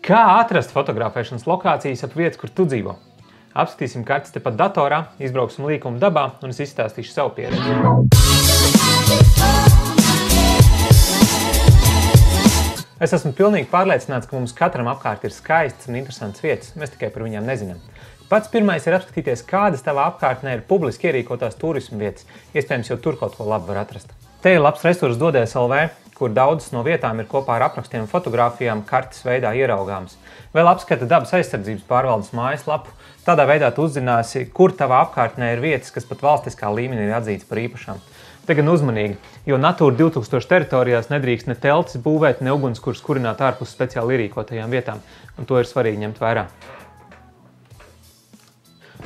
Kā atrast fotografēšanas lokācijas ap vietu, kur tu dzīvo? Apskatīsim kartes tepat datorā, izbrauksim līkumu dabā un es izstāstīšu savu pieredzi. Es esmu pilnīgi pārliecināts, ka mums katram apkārt ir skaistas un interesantas vietas, mēs tikai par viņām nezinām. Pats pirmais ir apskatīties, kādas tavā apkārtnē ir publiski ierīkotās turismu vietas. Iespējams, jau tur kaut ko labu var atrast. Te ir labs resurs Dodies LV, kur daudzas no vietām ir kopā ar aprakstiem un fotogrāfijām kartes veidā ieraugāmas. Vēl apskata dabas aizsardzības pārvaldes mājaslapu. Tādā veidā tu uzzināsi, kur tavā apkārtnē ir vietas, kas pat valstiskā līmenī ir atzītas par īpašām. Te gan uzmanīgi, jo Natūra 2000 teritorijās nedrīkst ne teltis būvēt, ne ugunskurs kurināt ārpus speciāli ierīkotajām vietām, un to ir svarīgi ņemt vērā.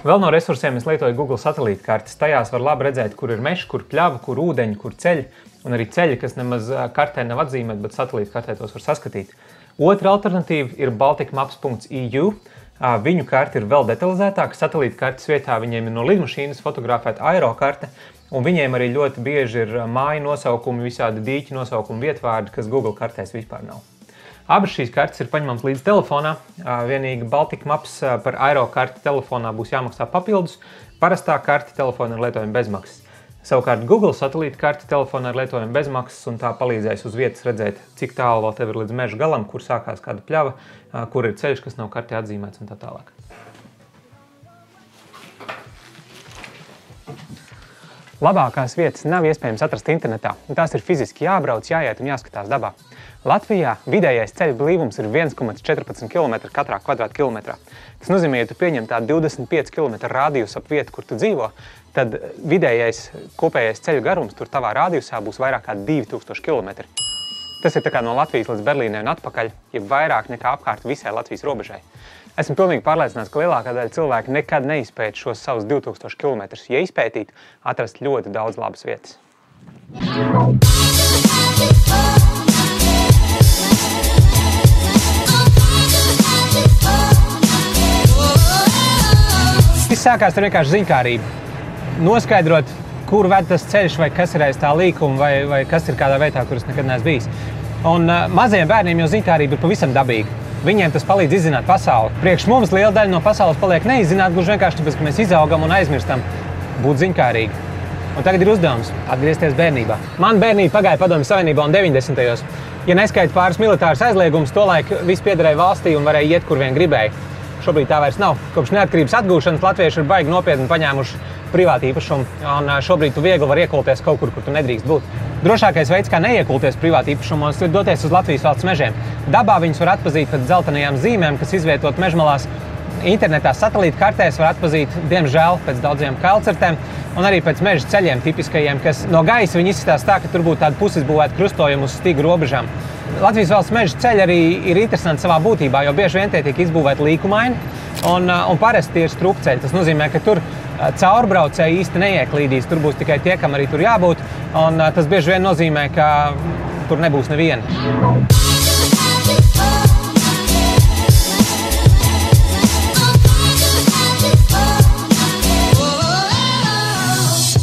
Vēl no resursiem es lietoju Google satelīta kartes. Tajās var labi redzēt, kur ir meži, kur pļava, kur ūdeņi, kur ceļi, un arī ceļi, kas nemaz kartē nav atzīmēti, bet satelīta kartē tos var saskatīt. Otra alternatīva ir balticmaps.eu. Viņu karte ir vēl detalizētāka. Satelīta kartes vietā viņiem ir no lidmašīnas fotografēta aerokarte, un viņiem arī ļoti bieži ir māju nosaukumi, visādi dīķi nosaukumi, vietvārdi, kas Google kartēs vispār nav. Abas šīs kartes ir paņemams līdz telefonā. Vienīgi Balticmaps par aerokarti telefonā būs jāmaksā papildus. Parastā karte telefonā ir lietojama bezmaksas. Savukārt Google satelīta karte telefonā ir lietojama bezmaksas, un tā palīdzēs uz vietas redzēt, cik tālu vēl tev ir līdz meža galam, kur sākās kāda pļava, kur ir ceļš, kas nav kartē atzīmēts un tā tālāk. Labākās vietas nav iespējams atrast internetā, un tās ir fiziski jābrauc, jāiet un jāskatās dabā. Latvijā vidējais ceļu blīvums ir 1,14 km katrā kvadrātkilometrā. Tas nozīmē, ja tu pieņem tādu 25 km rādījus ap vietu, kur tu dzīvo, tad vidējais kopējais ceļu garums tur tavā rādījusā būs vairāk kā 2000 km. Tas ir tā kā no Latvijas līdz Berlīnai un atpakaļ, ja vairāk nekā apkārt visai Latvijas robežai. Esmu pilnīgi pārliecināts, ka lielākā daļa cilvēku nekad neizpēta šos savus 2000 km. Ja izpētītu, atrast ļoti daudz labas vietas. Viss sākās ar vienkārši ziņkārību. Noskaidrot, kur ved tas ceļš, vai kas ir aiz tā līkuma, vai kas ir kādā vietā, kur es nekad neesmu bijis. Un mazajiem bērniem jau ziņkārība ir pavisam dabīga. Viņiem tas palīdz izzināt pasauli. Priekš mums liela daļa no pasaules paliek neizzināt, gluži vienkārši tāpēc, ka mēs izaugam un aizmirstam būt ziņkārīgi. Un tagad ir uzdevums atgriezties bērnībā. Man bērnība pagāja Padomju Savienībā un 90. Ja neskaita pāris militāras aizliegumus, tolaik viss piederēja valstī un varēja iet, kur vien gribēja. Šobrīd tā vairs nav. Kopš neatkarības atgūšanas latvieši ir baigi nopietni paņēmuši privātu īpašumu, un šobrīd tu viegli vari iekulties kaut kur, kur tu nedrīkst būt. Drošākais veids, kā neiekulties privātu īpašumos, ir doties uz Latvijas valsts mežiem. Dabā viņus var atpazīt pēc dzeltenajām zīmēm, kas izvietot mežmalās. Internetā satelīta kartēs var atpazīt, diemžēl, pēc daudziem kailcertēm un arī pēc meža ceļiem tipiskajiem, kas no gaisa viņi izskatās tā, ka tur būtu tāda pusizbūvēta krustojuma uz stīgu robežām. Latvijas valsts meža ceļi arī ir interesanti savā būtībā, jo bieži vien tie tiek izbūvēti līkumaini un parasti ir strupceļi. Tas nozīmē, ka tur caurbraucēji īsti neieklīdīs, tur būs tikai tie, kam arī tur jābūt, un tas bieži vien nozīmē, ka tur nebūs neviena.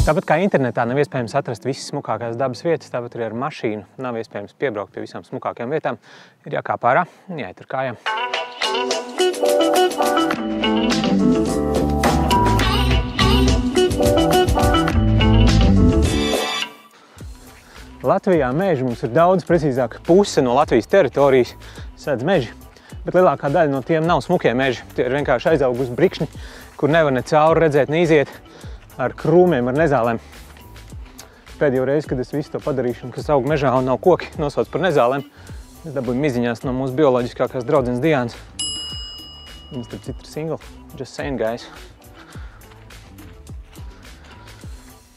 Tāpat kā internetā nav iespējams atrast visas smukākās dabas vietas, tāpat arī ar mašīnu nav iespējams piebraukt pie visām smukākajām vietām. Ir jākāp ārā un jāiet ar kājām. Latvijā meži mums ir daudz, precīzāk puse no Latvijas teritorijas sēdz meži, bet lielākā daļa no tiem nav smukie meži. Tie ir vienkārši aizaugusi brikšņi, kur nevar ne cauri redzēt, ne iziet. Ar krūmiem, ar nezālēm. Pēdējo reizi, kad es visu to padarīšu, kas aug mežā un nav koki, nosauc par nezālēm, es dabūju miziņās no mūsu bioloģiskākās draudzenes Diānas. Viņas starp citu ir single. Just saying, guys.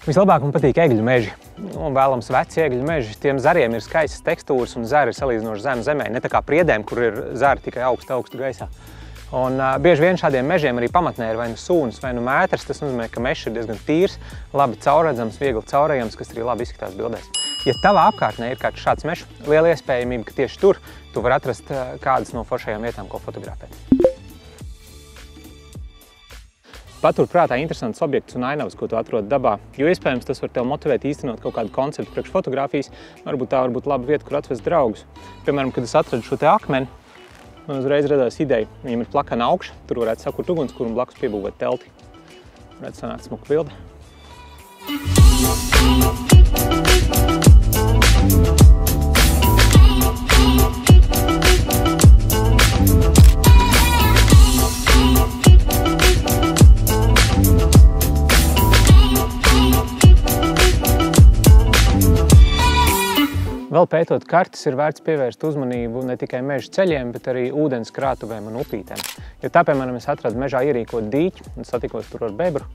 Vislabāk man patīk egļu meži. Un vēlams veci egļu meži. Tiem zariem ir skaistas tekstūras un zari ir salīdzinoši zem zemē. Ne tā kā priedēm, kur ir zari tikai augstu gaisā. Un bieži vien šādiem mežiem arī pamatnē ir vai nu sūnas, vai nu mētras. Tas nozīmē, ka mežs ir diezgan tīrs, labi caurredzams, viegli caurējams, kas arī labi izskatās bildēs. Ja tavā apkārtnē ir kāds šāds mežs, liela iespējamība, ka tieši tur tu vari atrast kādas no foršajām vietām, ko fotografēt. Patur prātā interesants objekts un ainavas, ko tu atrod dabā, jo iespējams tas var tev motivēt īstenot kaut kādu konceptu priekš fotografijas. Varbūt tā var būt laba vieta, kur atvest draugus. Piemēram, kad es atradu šo te akmeni, Man uzreiz radās ideja. Viņam ir plakana augša, tur varētu sakurt ugunskura un blakus piebūvēt telti. Varētu sanākt smuka bilde. Vēl pētot kartes, ir vērts pievērst uzmanību ne tikai meža ceļiem, bet arī ūdens krātuvēm un upītēm. Jo tā, piemēram, es atradu mežā ierīkotu dīķi un satikos tur ar bebru,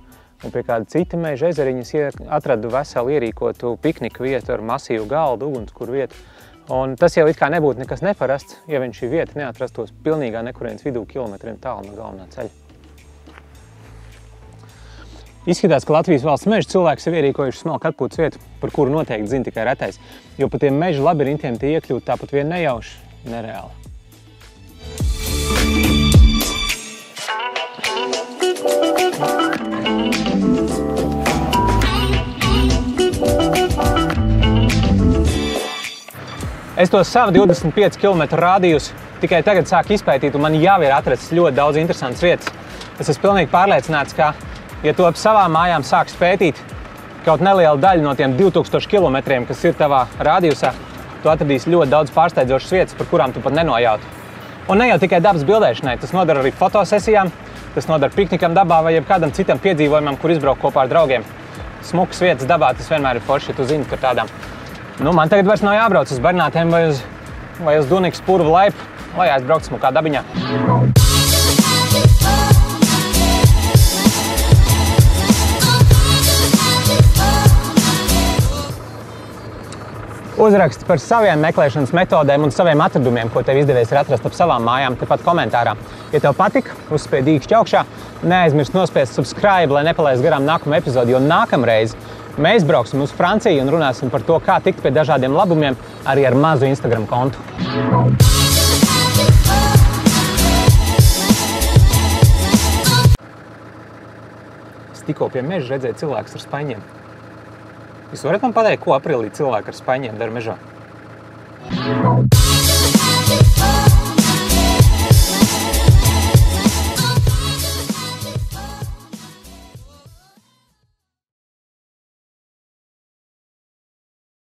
un pie kāda cita meža ezeriņas atradu veselu ierīkotu pikniku vietu ar masīvu galdu, ugunskura vietu. Un tas jau it kā nebūtu nekas neparasts, ja viņš šī vieta neatrastos pilnīgā nekurienes vidū kilometriem tālu no galvenā ceļa. Izskatās, ka Latvijas valsts meža cilvēki sev ierīkojuši smalku atpūtas vietu, par kuru noteikti zina tikai retais, jo pa tiem meža labirintiem tie iekļūt tāpat vien nejauši, nereāli. Es to savu 25 km rādījus tikai tagad sāku izpētīt, un man jau ir atrasts ļoti daudz interesantas vietas. Es esmu pilnīgi pārliecināts, ka ja tu ap savām mājām sāks pētīt kaut nelielu daļu no tiem 2000 kilometriem, kas ir tavā rādījusā, tu atradīsi ļoti daudz pārsteidzošas vietas, par kurām tu pat nenojautu. Un ne jau tikai dabas bildēšanai, tas noder arī fotosesijām, tas noder piknikam dabā vai jebkādam citam piedzīvojumam, kur izbraukt kopā ar draugiem. Smukas vietas dabā, tas vienmēr ir forši, ja tu zini par tādām. Nu, man tagad vairs nav jābrauc uz Bernātēm vai uz Dunikas purvu laipu, lai aizbraukt smukā dabiņā. Uzraksti par saviem meklēšanas metodēm un saviem atradumiem, ko tev izdevies ir atrast ap savām mājām, tepat komentārā. Ja tev patika, uzspied īkšķi augšā, neaizmirst nospiest subscribe, lai nepalaist garām nākamo epizodi, jo nākamreiz mēs brauksim uz Franciju un runāsim par to, kā tikt pie dažādiem labumiem arī ar mazu Instagram kontu. Es tikko pie meža redzēju cilvēkus ar spaiņiem. Jūs varat man pateikt, ko aprīlī cilvēki ar spaiņiem dara mežā?